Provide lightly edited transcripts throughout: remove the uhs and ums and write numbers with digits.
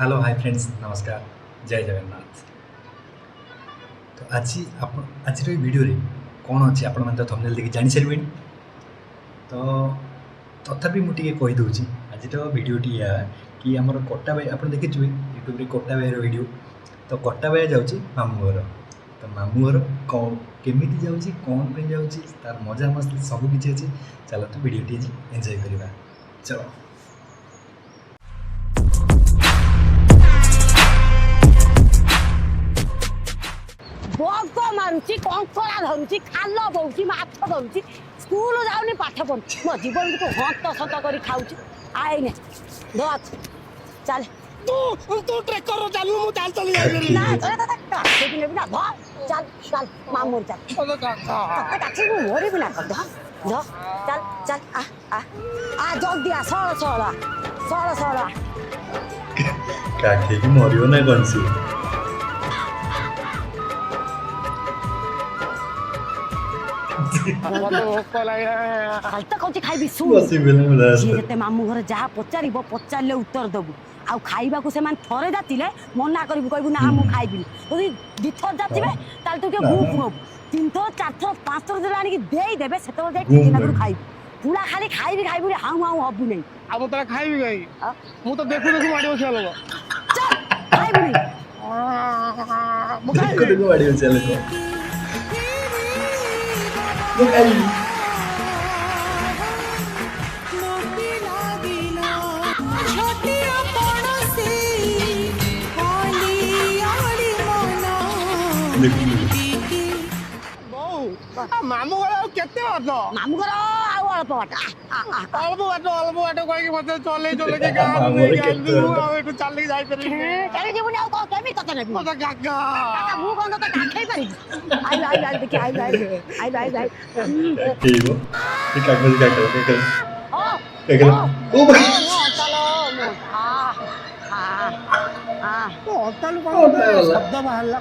Hello hi friends नमस्कार जय जगन्नाथ। तो आज वीडियो रे कौन अच्छे आपण मैंने तो थंबनेल देखि जानि सारे तो तथापि मुझे कही दूची आज वीडियोटी या कि आमर कटा बाया आप देखी यूट्यूब रे कटा बायर वीडियो। तो कटा बाया जाऊँगी मामू घर। तो मामू घर केमी जाऊँगी कौन पे जाऊँगी तार मजा मस्ती सबकि अच्छी। चलो तो वीडियोटी एंजॉय करवा चलो। बग मारुची कंकड़ा धरुची खाल बोची माछ धरुची स्कूल जाऊनी पाठ पढ़ुची मो जीवन को हंत सत कर खाऊची आईने धोच चल तू तू ट्रेकर रो चालू मु चाल चली ना चल दादा काटे दिले बिना धो चल चल मामूर चल ओ काका काटे काटे को मोरी बिना कर धो धो चल चल आ जल्दी आ सळ काके की मरियो ना कौन सी खालता कौची खाइबी सुन जेते मामू घर जहा पचारिबो पचारले उत्तर दबु आ खाइबा को से मान थरे जातिले मना करबु कहबु ना मु खाइबिनी यदि दिथर जातिबे ताल तो के गुप गुप तीन थर चार थर पांच थर देला कि देई देबे सेतो जाय टिकिना कर खाइबु पूरा खाली खाइबी रे हाउ हाउ हबु नै अब तोरा खाइबी गई मु तो देखु देखु माडी बसिया लोग चल खाइबु नै मु खाइबी देखो माडी बसिया लोग लोग आई मामू घर केते बात मामू घर आउ अल्प बाटा अल्प बाट कहि मते चले चले के गाल में गाल दू आ एटु चली जाई परी चले जेबु ना को केमी तते नै मते काका काका मु कोन तो काखै पारि आई देखि आई केबो ये कागज काका ओ भाई चलो तो होटल को शब्द बाहरला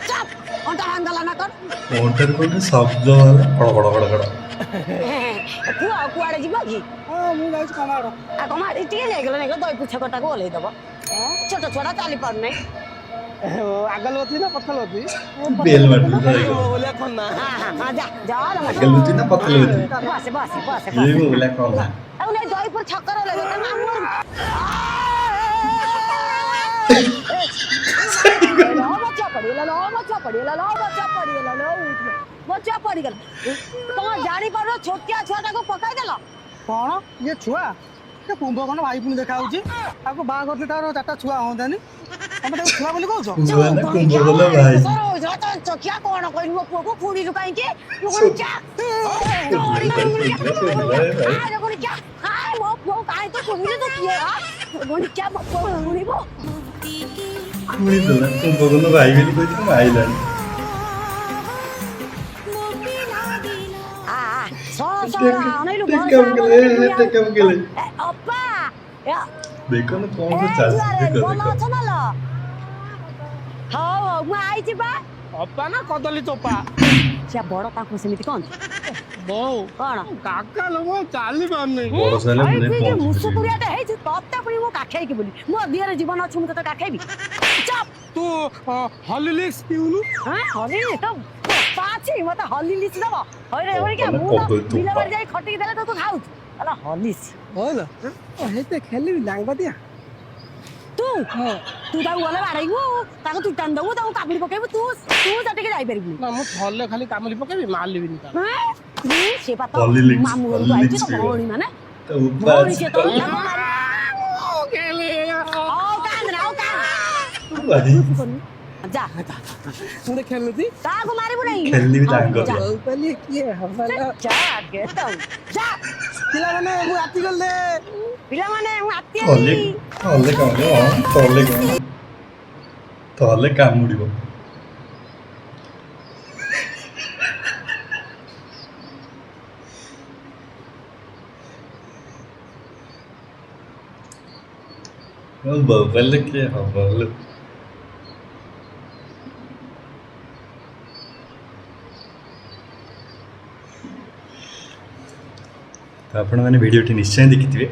चुप ओंटा हंगला ना कर मोटर को शब्द वाला खड़ कुआ कुआड़े जीवा की हां मु गाइस कमाड़ो आ कमाड़ इटिए ले गेलो नै दई पुछ कटा को ओले दबो छोट छोटा चाली पर नै आगल होती ना पत्थर होती बेल मार दो बोले कौन ना हां जा रे अगल होती ना पतल होती बस ये बोला कौन ना अब नै दई पर छक्कर ले त मामू बच्चा पड़ी गल तुम जानी पारो छोटिया छुआटा को पकाई देला कौन ये छुआ ये कुंभकर्ण भाई पुनी देखा होची आपको बा करते तारो चारटा छुआ होंदानी हम तो छुआ बोली कहछो छुआ ना कुंभकर्ण भाई सरो जता चकिया कोन कहि मो पुओ को फुडी लुकाई के कोन क्या कोन क्या हाय मो पुओ काई तो फुडी तो किए कोन क्या मो पुओ फुडीबो कुणी दला कुंभकर्ण भाई बेली कोइ तुम आइलानी टेकम गेले अप्पा देखो ना कौन सा चाल देखो हां मु आई छी बा अप्पा ना कदली चोपा से बड़ ताको समिति कोन बो कोन काका लो चाली पाम नहीं बड़ साले मुने मुसु पुरियाटे हे छी तत्ते पुरी मो काखै की बोली मो दियर जीवन अछि मु त काखैबी चप तू हॉलिलिक्स पिउनु हां हॉलिलिक्स तो पाछि मते हॉलिलिक्स दबो होय रे होय के मु तो बिना बार जाई खटी देले तो तू खाउ अला हॉलिलिक्स होल हेते खेली लांगबा दिया तू तू ता वाला बाड़ाइबो ताको तू टान दबो ताको काबुली पकेबो तू जाते के जाई परबी ना मु थल्ले खाली कामली पकेबी मार लेबिनी ता हां से पता मामू को आइछ तो भौणी माने तो भौणी से तो खेले ओ कान भाई जा मुने खेलती ताको मारिबो नहीं खेलनी भी तांग जा पहले किए हमरा जा के तो जा पिला माने मु आती गल दे पिला माने मु आती तले काम मुड़िबो बबल के बबल तो आपण मैंने वीडियो निश्चय देखी थे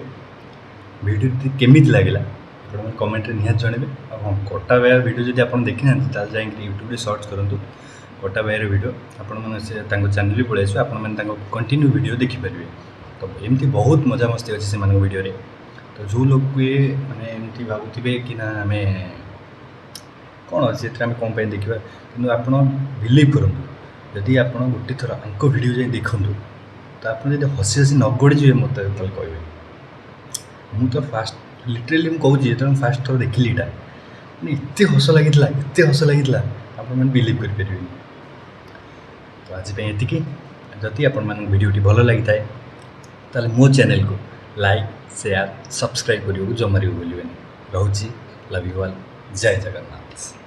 वीडियो केमी लगे आपण आपने कमेंट रे निहात जणेबे। हाँ, कटा बाया वीडियो जदि आपन देखि नांती ताल जाई यूट्यूब रे सर्च करंतु कटा बाया वीडियो आपण माने से तांको चैनल रे पळै आसो आपण माने तांको कंटिन्यू वीडियो देखि परिबे। तो एमती बहुत मजा मस्ती अछि से मान वीडियो रे। तो जो लोग के माने एमती भाबुथिबे कि ना आमे कौन अच्छे आम कौन देखा कि आप बिलीव करूँ जदि आप गोटे थर आंक वीडियो जाए देखूँ तो आप हसी हसी नगड़ी जी मत कहे मु तो फास्ट लिटरेली मुझे जो फास्ट थर देखिली यहाँ मैंने एत हस लगी एत आप बिलीव करें। तो आज ये जदि आपण भिडियोटी भल लगी थाए ताले मो चैनल को लाइक शेयर सब्सक्राइब करने को जमार भूलें। रोची लव यू ऑल जय जगन्नाथ।